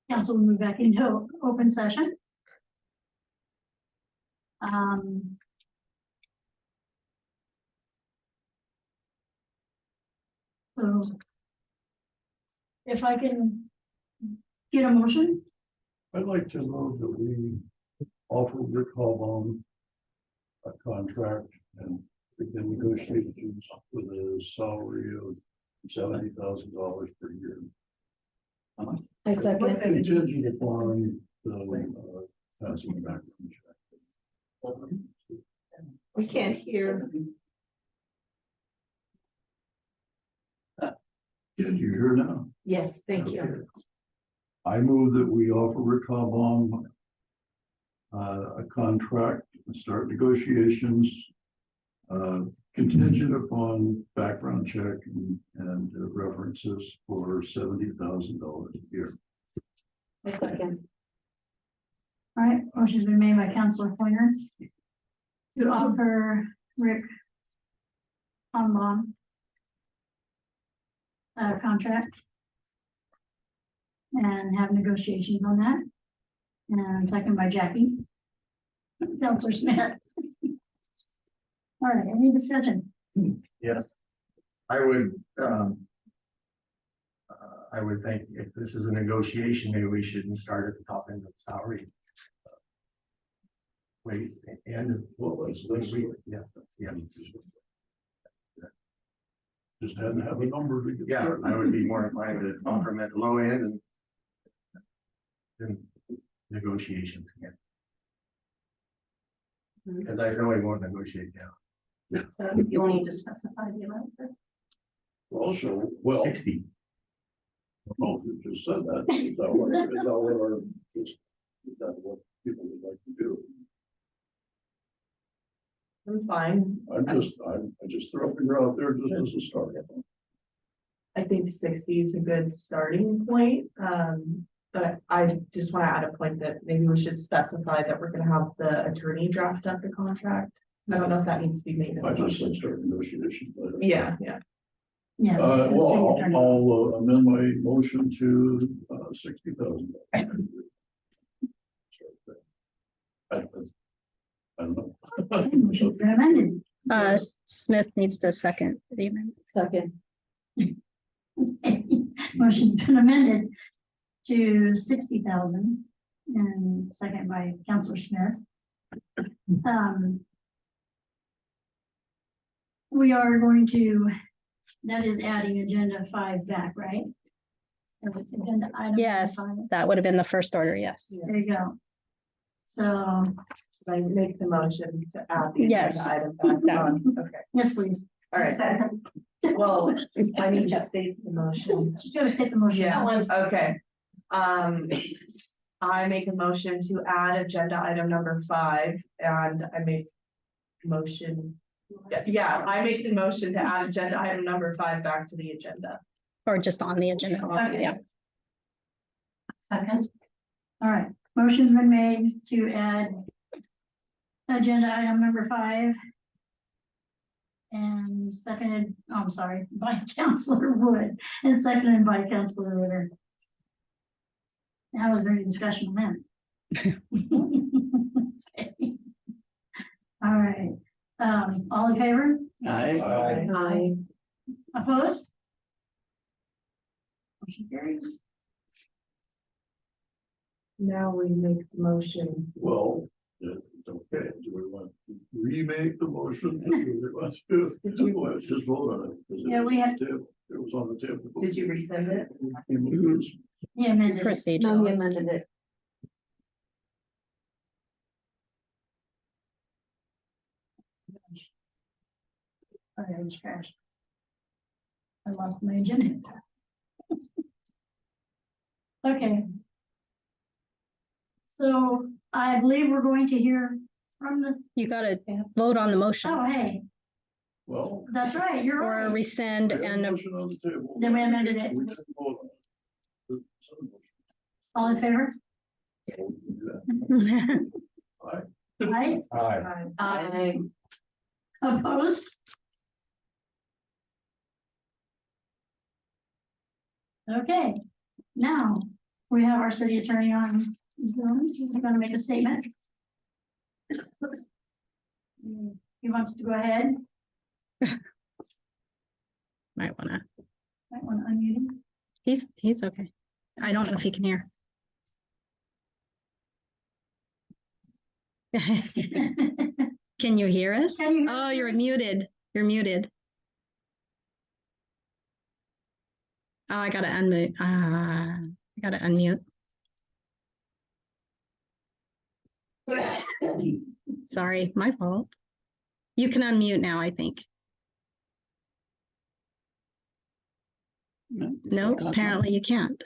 council will move back into open session. So if I can get a motion, I'd like to know that we offer Rick Hallbaum a contract and begin negotiations with a salary of $70,000 per year. I second. Contingent upon the passing back from check. We can't hear. Can you hear now? Yes, thank you. Okay. I move that we offer Rick Hallbaum a contract and start negotiations contingent upon background check and references for $70,000 a year. I second. all right, motion's been made by Councilor Pointer to offer Rick Honbaum a contract and have negotiations on that. And second by Jackie. Councilor Smith. All right, any discussion? Yes. I would think if this is a negotiation, maybe we shouldn't start at the top end of the salary. Wait, and Let's yeah. just hadn't have a number to get. Yeah, started. I would be more inclined to offer them at the low end and then negotiations again. Because I know we won't negotiate down. You only need to specify the amount. Also, well, 60. no, you just said that. Is that what what people would like to do? I'm fine. I just throw a finger out there just as a start. I think 60 is a good starting point. But I just want to add a point that maybe we should specify that we're going to have the attorney draft up the contract. I don't know if that needs to be made. I just said start negotiations. But, Yeah. Yeah. well, I'll amend my motion to $60,000. I don't know. Motion's been amended. Smith needs to second the amendment. Second. Motion's been amended to 60,000 and second by Councilor Smith. We are going to, that is adding agenda 5 back, right? Agenda item Yes. 5. That would have been the first order, yes. There you go. So, Should I make the motion to add the Yes. agenda item back on? Okay. yes, please. All right. Well, I need to state the motion. She's gonna state the motion. Yeah, okay. I make a motion to add agenda item number 5 and I make motion. Yeah, I make the motion to add agenda item number 5 back to the agenda. Or just on the agenda. Okay. Yeah. Second. All right, motion's been made to add agenda item number 5. And seconded, oh, I'm sorry, by Councilor Wood and seconded by Councilor Ritter. Now is there any discussion on that? Okay. All right, all in favor? Aye. Opposed? Motion carries. Now we make the motion. Well, it's okay. Do we want to remake the motion? Do we want to? Let's just vote on it. 'Cause Yeah, we have- It was on the table. Did you resend it? Yeah, amended. Procedural. amended it. Okay, I'm trash. I lost my agenda. Okay. So I believe we're going to hear from the, You gotta vote on the motion oh, hey, Well. that's right, you're or right. rescind we have a and motion on the table. Then we amended it. We can vote on it. So, All in favor? we'll do that. Aye. Aye. Opposed? Okay, now, We have our city attorney on Zoom. He's gonna make a statement. He wants to go ahead. Might wanna, Might want to unmute he's okay. I don't know if he can hear. him. Can you hear us? Can you hear Oh, us? you're muted. You're muted. Oh, I gotta unmute. I gotta unmute. Sorry, my fault. You can unmute now, I think. No, apparently you can't.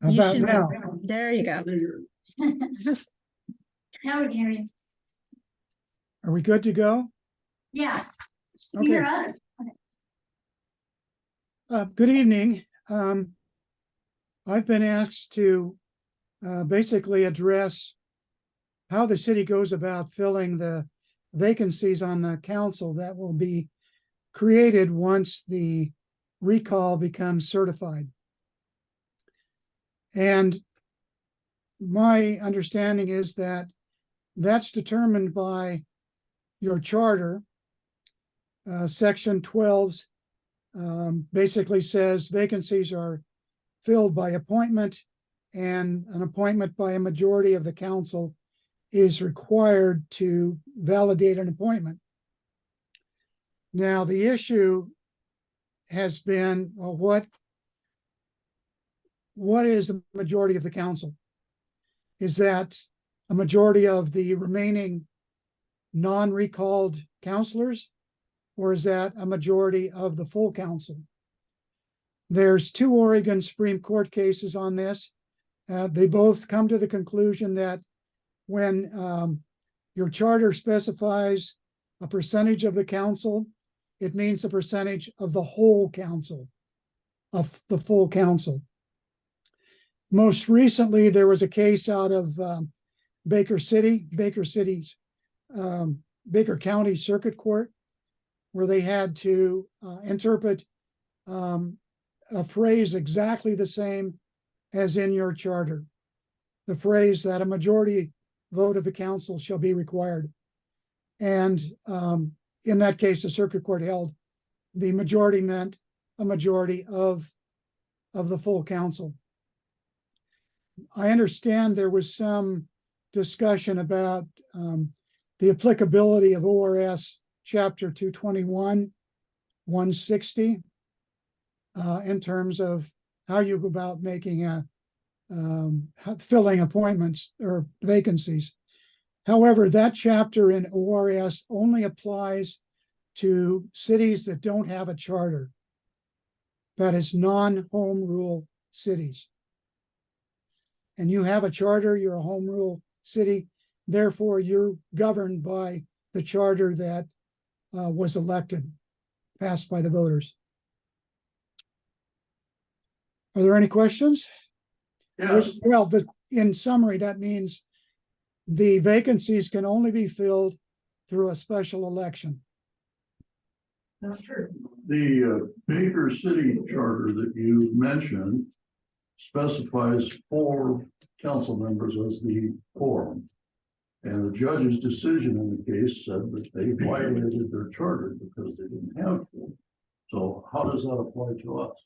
How You about should- now? There you go. Now we can hear you. Are we good to go? Yeah. Can you hear Okay. us? Good evening. I've been asked to basically address how the city goes about filling the vacancies on the council that will be created once the recall becomes certified. And my understanding is that that's determined by your charter. Section 12 basically says vacancies are filled by appointment, and an appointment by a majority of the council is required to validate an appointment. Now, the issue has been, well, what is the majority of the council? Is that a majority of the remaining non-recalled councilors, or is that a majority of the full council? There's 2 Oregon Supreme Court cases on this. They both come to the conclusion that when your charter specifies a percentage of the council, it means a percentage of the whole council, of the full council. Most recently, there was a case out of Baker County Circuit Court, where they had to interpret a phrase exactly the same as in your charter. The phrase that a majority vote of the council shall be required. And in that case, the circuit court held the majority meant a majority of the full council. I understand there was some discussion about the applicability of ORS Chapter 221, 160, in terms of how you go about making filling appointments or vacancies. However, that chapter in ORS only applies to cities that don't have a charter. That is non-home rule cities. And you have a charter, you're a home rule city, therefore you're governed by the charter that was elected, passed by the voters. Are there any questions? Yes, Well, in summary, that means the vacancies can only be filled through a special election. Not true. the Baker City Charter that you mentioned specifies 4 council members as the quorum. And the judge's decision in the case said that they violated their charter because they didn't have 4. So how does that apply to us?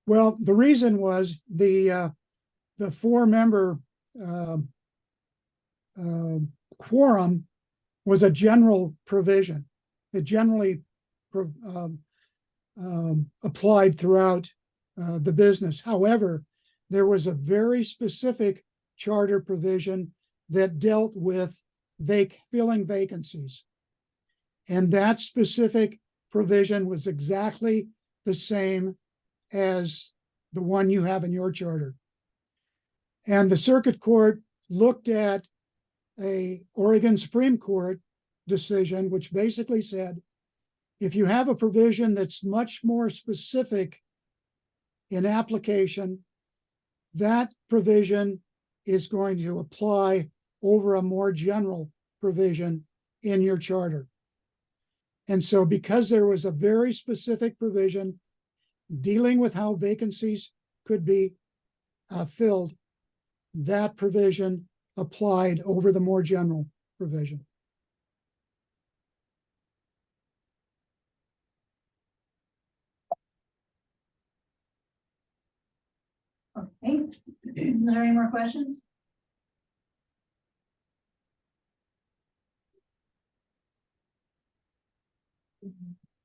Well, the reason was the 4-member quorum was a general provision. It generally applied throughout the business. However, there was a very specific charter provision that dealt with filling vacancies. And that specific provision was exactly the same as the one you have in your charter. And the circuit court looked at a Oregon Supreme Court decision, which basically said, if you have a provision that's much more specific in application, that provision is going to apply over a more general provision in your charter. And so because there was a very specific provision dealing with how vacancies could be filled, that provision applied over the more general provision. Okay, is there any more questions?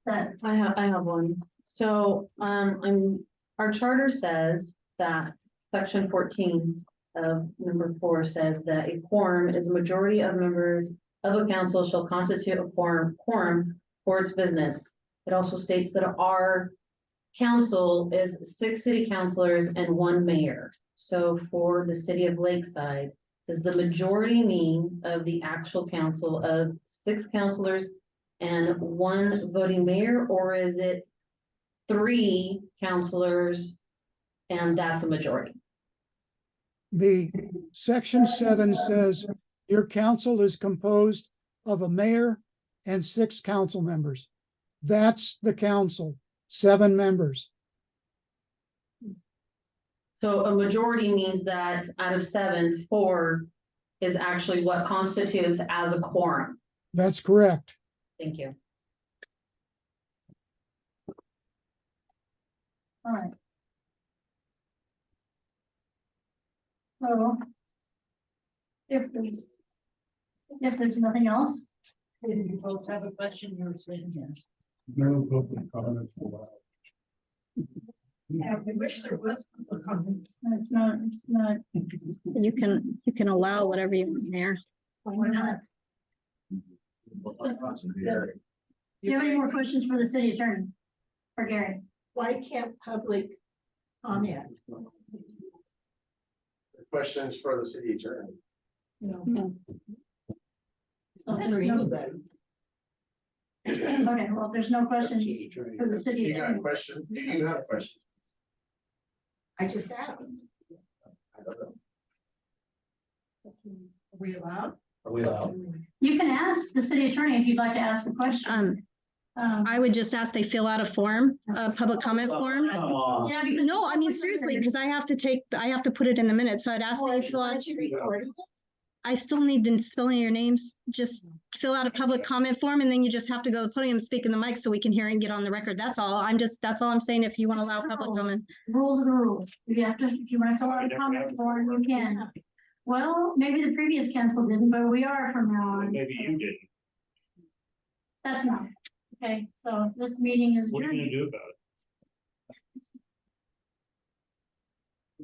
That, I have one. So, our charter says that section 14 of number 4 says that a quorum is a majority of members of a council shall constitute a quorum for its business. It also states that our council is 6 city councilors and 1 mayor. So for the city of Lakeside, does the majority mean of the actual council of 6 councilors and 1 voting mayor, or is it 3 councilors and that's a majority? The section 7 says your council is composed of a mayor and 6 council members. That's the council, 7 members. So a majority means that out of 7, 4 is actually what constitutes as a quorum. That's correct. Thank you. all right. So. If there's nothing else, You both have a question, you're saying yes. No public comments allowed. Yeah, I wish there was public comments. it's not, You can allow whatever you want, Mayor. why not? Do you have any more questions for the city attorney? For Gary? Why can't public comment? Questions for the city attorney? You No. know, That's for anybody. Okay, well, there's no questions for the city You got a attorney. question? Do you have questions? I just asked. I don't know. Are we allowed? Are we allowed? You can ask the city attorney if you'd like to ask a question. I would just ask they fill out a form, a public comment form. Yeah, because. No, I mean, seriously, because I have to put it in the minutes, so I'd ask they fill out. I still need the spelling of your names, just fill out a public comment form, and then you just have to go to the podium, speak in the mic so we can hear and get on the record. That's all. That's all I'm saying. If you want to allow public comment. Rules are the rules. If you want to fill out a comment form, you can. Well, maybe the previous council didn't, but we are from now on. Maybe you didn't. That's not. Okay, so this meeting is What are you adjourned. gonna do about it?